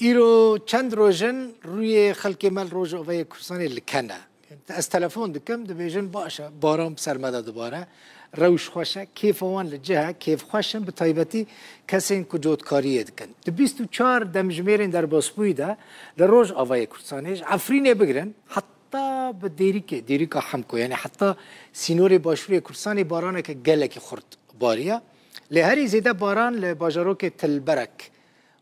ایرو چند روزن روی خلک مل روز اوی کورسانی لکنه از تلفن دکم دبیجن باشه باران سرمده دوباره روش خوشه کیف وان لجهه کیف خوشن به تایبتی کسی که جودکاری دکن د 24 دمجمیرین در باسپوی ده لروز اوی کورسانیش عفرینه بگیرن حتی به دیریکا حمکو یعنی حتی سینور باشوری کورسانی بارانه که گله که خورد باریا لهری زیده باران لباجروک تلبرک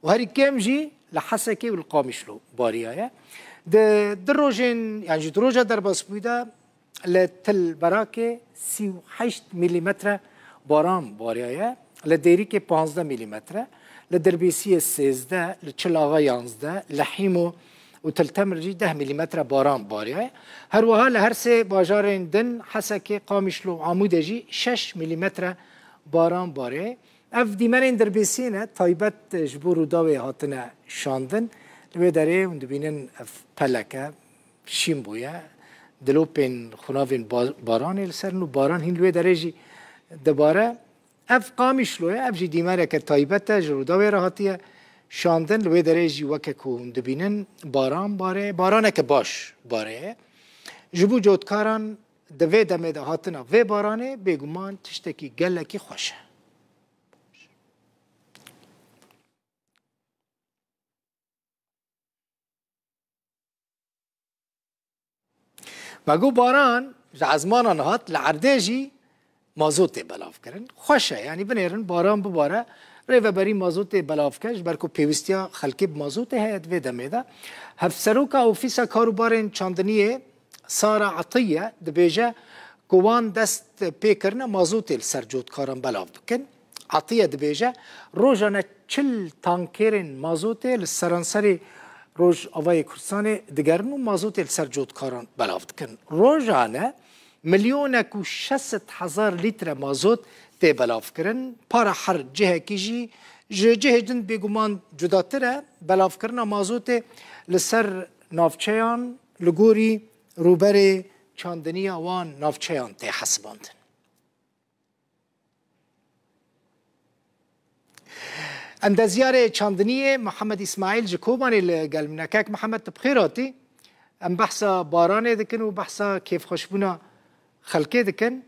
و هری کم جی لحسكي والقامشلو باريايا د روجين يعني دروجة در باسبويدا لتل براكي 38 ملم باران باريايا لديريكي 15 ملم لدربيسية 16 لتشلاغا 11 لحيمو وتلتمرجي 10 ملم باران باريايا هروها لهرسي باجارين دن حسكي قامشلو عمودجي 6 ملم باران باريايا اف دیمرین در بیسینه تایبت جبور و داوی هاتنه شاندن لوی داره و دبینن اف پلکه شیم بویا دلو پین خناوین بارانی لسرن و باران هین لوی داره جی دباره اف قامیش لوی اف جی دیمره که تایبت جبور و داوی راحتیه شاندن لوی داره جی وکه که دبینن باران باره بارانه که باش باره جبو جودکاران دوی دمه ده هاتنه و بارانه بگمان تشتکی گله کی خوشه مگو باران جزمان هات لعرداجی مازوت بلاف کرن خوشه یعنی بنیرن باران بباره ریو بری مازوت بلاف کش برکو پیوستیا خلکی بمازوت هیت و دمیده هفسروکا اوفیسا کاروبارن چاندنیه سارا عطیه دبیجه گوان دست پیکرنه مازوت السرجوت کارن بلاف بکن عطیه دبیجه روزانه 40 تانکرین مازوت السرانسری روز آوای کورسان دگرنو مازوت السرجوت کاران بلاف کن روزانه 1,600,000 لیتر مازوت تی بلاف کرن پارا هر جهه کیجی جهه جند بگومان جداتره بلاف کرنا مازوت لسر نافچیان لگوری روبر چاندنی وان نافچیان تی حسباندن اندازیار چاندنیه محمد اسماعیل جکوبانی لگل منکک محمد تبخیراتی ام بحثا بارانه دکن و بحثا کیف خوشبونا خلقه دکن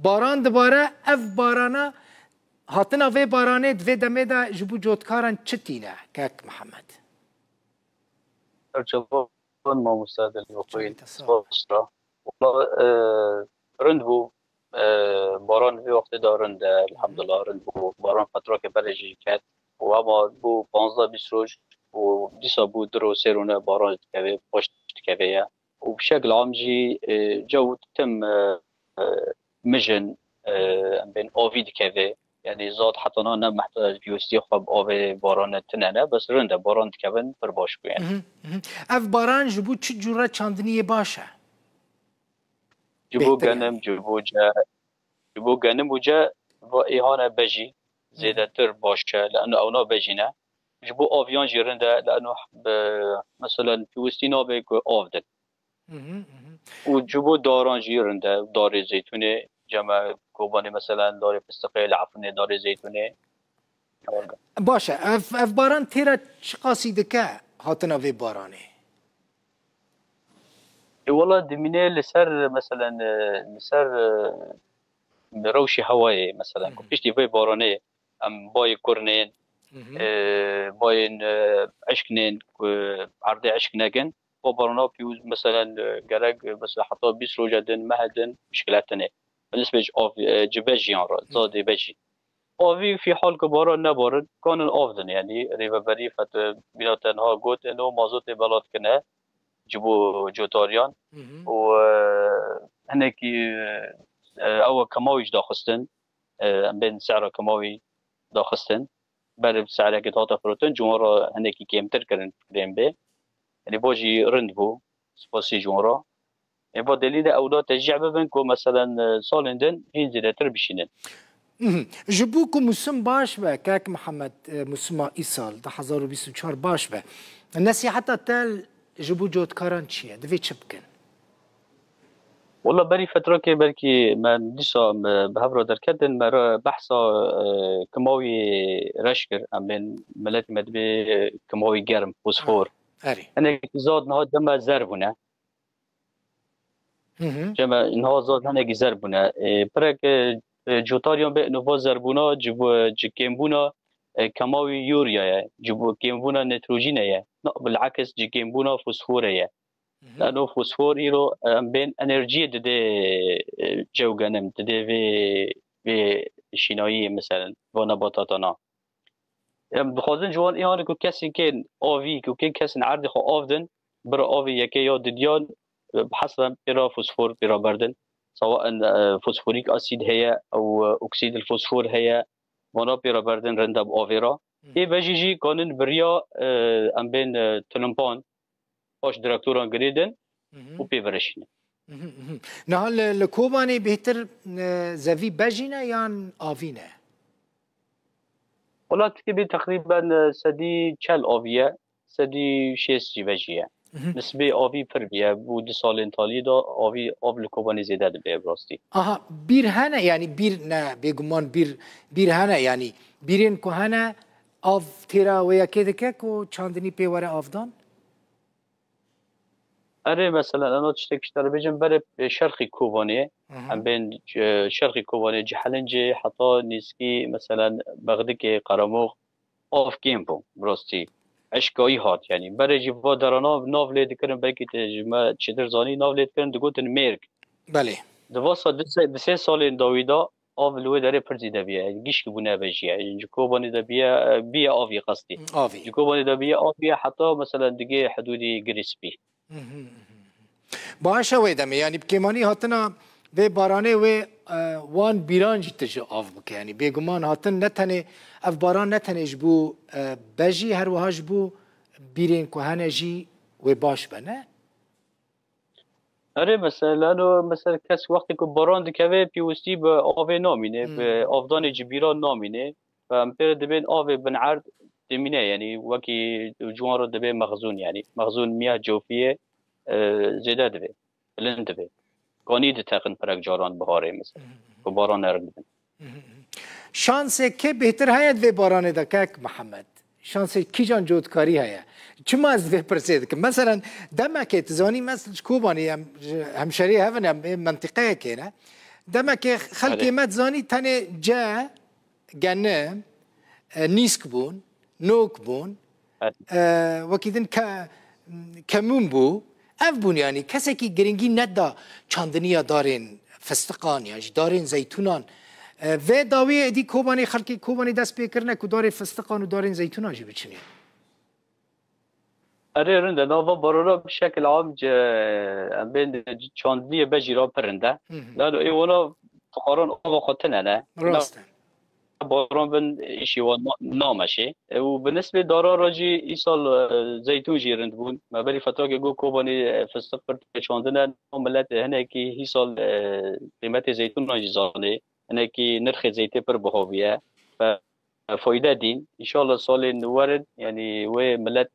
باران دباره اف بارانه هاتنا وی بارانه دوی دمه دا جبو جودکاران چتینه کک محمد جواب ما مستعد الوقوعين صفر والله رند بو باران في وقت دارند الحمد لله رند بو باران فترة كبرجي كات و اما بو 15-20 روز و ديسا بو درو سيرونه باران تكوي پشت تكوي و بشكل عام جي جو تم مجن بين اوفي تكوي يعني زاد حتى انا محتاج بيوستي خب اوفي باران تنانه بس رند باران تكون پر باش يعني اف باران جبو چه جوره چاندنی باشه جبو گنم جبو گنم وجا و ایهانه بجی زیاده تر باشه لانه اونا بجینه جبو آویان جیرنده لانه مثلا فیوستینا بگو آفدن و جبو داران جیرنده دار زیتونه جمع کوبانی مثلا دار پستقیل عفونه دار زیتونه باشه اف باران تیرا چه قاصیده که هاتنا وی بارانه والله دمینه لسر مثلا لسر روشي هواي مثلا كيفاش في بارانه ام باي كورنين باين عشكنين عرضي عشكناجن وبارنا بيوز مثلا جرق بس حتى 20 روجدن مهدن مشكلاتنا بالنسبه جباجي يعني زاد بجي اوفي في حال كباران نبارد كان الافضل يعني ريفري فت بيناتنها قلت انه مازوت بلاد كنا جبو جوتاريان و هناك او كماويش داخستن بين سعره كماوي داخستن بعد سعره قطعه فروتن جمهور هناك كيمتر كرن كريم بي يعني بوجي رندبو سباسي جمهور يعني با دليل اولاد تشجيع ببنكو مثلا سالندن هنزل تربشينن جبوكو موسم باش به كاك محمد موسم ايصال ده 2024 باش به الناس حتى تال جبو جود كاران چیه دوی چه بکن والله بري فترة كي بركي ما نديسا بهبرة دركدن مرة بحثا كيماوي رشكر أمين ملاتي مدبي كيماوي جرم فوسفور اري أنا زاد نهاد دم زربنا جمع نهاد زاد هناك زربنا برك جوتاريون بأنه زربنا جبو جكيمبونا كيماوي يوريا جبو كيمبونا نيتروجينيا بالعكس جكيمبونا فوسفوريا لانه فوسفور ایرو بین انرژی دده جو گنم دده و شینایی مثلا و نباتاتنا بخوازن جوان ایهان که کسی که آوی که کسی عرض خو آفدن برا آوی یکی یا ددیان بحسب برا فوسفور برا بردن سواء فوسفوريك اسيد هي او اكسيد الفوسفور هي وانا برا بردن رندب آویرا ای بجیجی کانن بریا ام بین تلمپان باش دکتران گریدن و پیورشینه. نه لکوبانی بهتر زوی بجینه یا آوینه؟ ولات که بی تقریبا سدی چل آویه سدی شیستی بجیه. نسبه آوی پر بیه بود سال انتالی دا آوی لکوبانی زیاده ده براستی. آها بیر هنه یعنی بیر نه بگمان بیر هنه یعنی بیرین که هنه آو تیرا و یکی دکه که چاندنی پیوره آفدان؟ اره مثلا انا تشتكي بيجن بري شرقي كوباني ام بين شرقي كوباني جحلنجي حتى نسكي مثلا بغدكي قرموق اوف كيمبو بروستي اشكاي هات يعني بري جيبوا درانا نوفلي دكرن بكي تجما تشدر زاني نوفلي دكرن دغوتن ميرك بله دواسا دسه سال داويدا اوف لو داري برزي دبيا گيش بونه بجيا كوباني دبيا بيا اوفي قصدي اوفي كوباني دبيا اوفي حتى مثلا دقي حدودي جريسبي باشه ویدم یعنی بکیمانی هاتنا و بارانه و وان بیران جیتش آف بک یعنی بیگمان هاتن نتنه اف باران نتنه جبو بجی هر وهاش بو بیرین کوهانه جی و باش بنه اره مثلا کس وقتی که باران دکوه پیوستی به آوه نامینه به آفدان جبیران نامینه و امپیر دبین آوه بنعرد دمینه یعنی وکی جوان رو دبین مخزون یعنی مخزون میاه جوفیه زیاده دبی بلند دبی قانی دتقن پرک جاران بهاره مثلا که باران نرد بین شانس که بهتر هاید و باران دکک محمد شانس کی جان جودکاری هیا چما از به پرسید که مثلا دمک تزانی مثلا کوبانی همشری هفن منطقه کنه دمک خلقی مت زانی تنه جا جنه نیسک بون نوک بون وکیدن کمون بو اف بون یعنی کسی که گرینگی ندا چاندنیا دارین فستقان یا دارین زیتونان و داوی دی کوبانی خلقی کوبانی دست بیکرنه که داره فستقان و دارین زیتونان جی بچنی اره رنده ناوا بارانا بشکل عام بین چاندنی بجیرا پرنده لانو ایوانا فقاران آوا خاطنه نه راسته باران بن ایشیوان نامشه و بالنسبه دارا راجی ای سال زیتون جیرند بون ما بلی فتره که گو کوبانی فستق پر چاندنه ملت هنه که ای سال قیمت زیتون ناجزانه هنه که نرخ زیته پر بهاویه و فایده دین ان شاء الله سال نورد يعني و ملت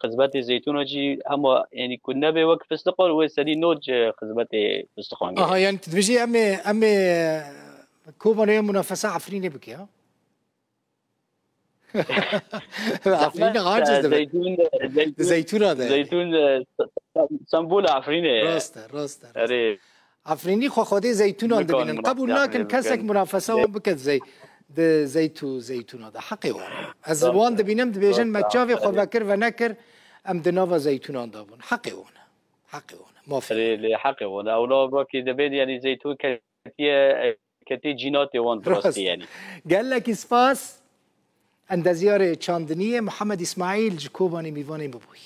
خدمات زيتون جي هم يعني كنا بوقت فستقان و سدي نوج خدمات فستقان يعني تدريجي امي كوباني منافسه عفرينه بك ها عفرينه عاجز زيتون هذا زيتون سمبول عفرينه راسته عفريني خو خودي زيتون ببینن قبول لكن كسك منافسه بكت زي زيتون هذا حقي وانا از وان دبینم دبیجن مچاوی خو بکر و نکر ام دناوا زيتون دابون حقي وانا موافق حقي وانا اولا باكي دبين يعني زيتون كتي جينات وان براستي يعني قال لك اسفاس عند زياره چاندنيه محمد اسماعيل جكوباني ميواني ببوي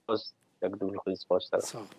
بس يقدر الخليج باش صافي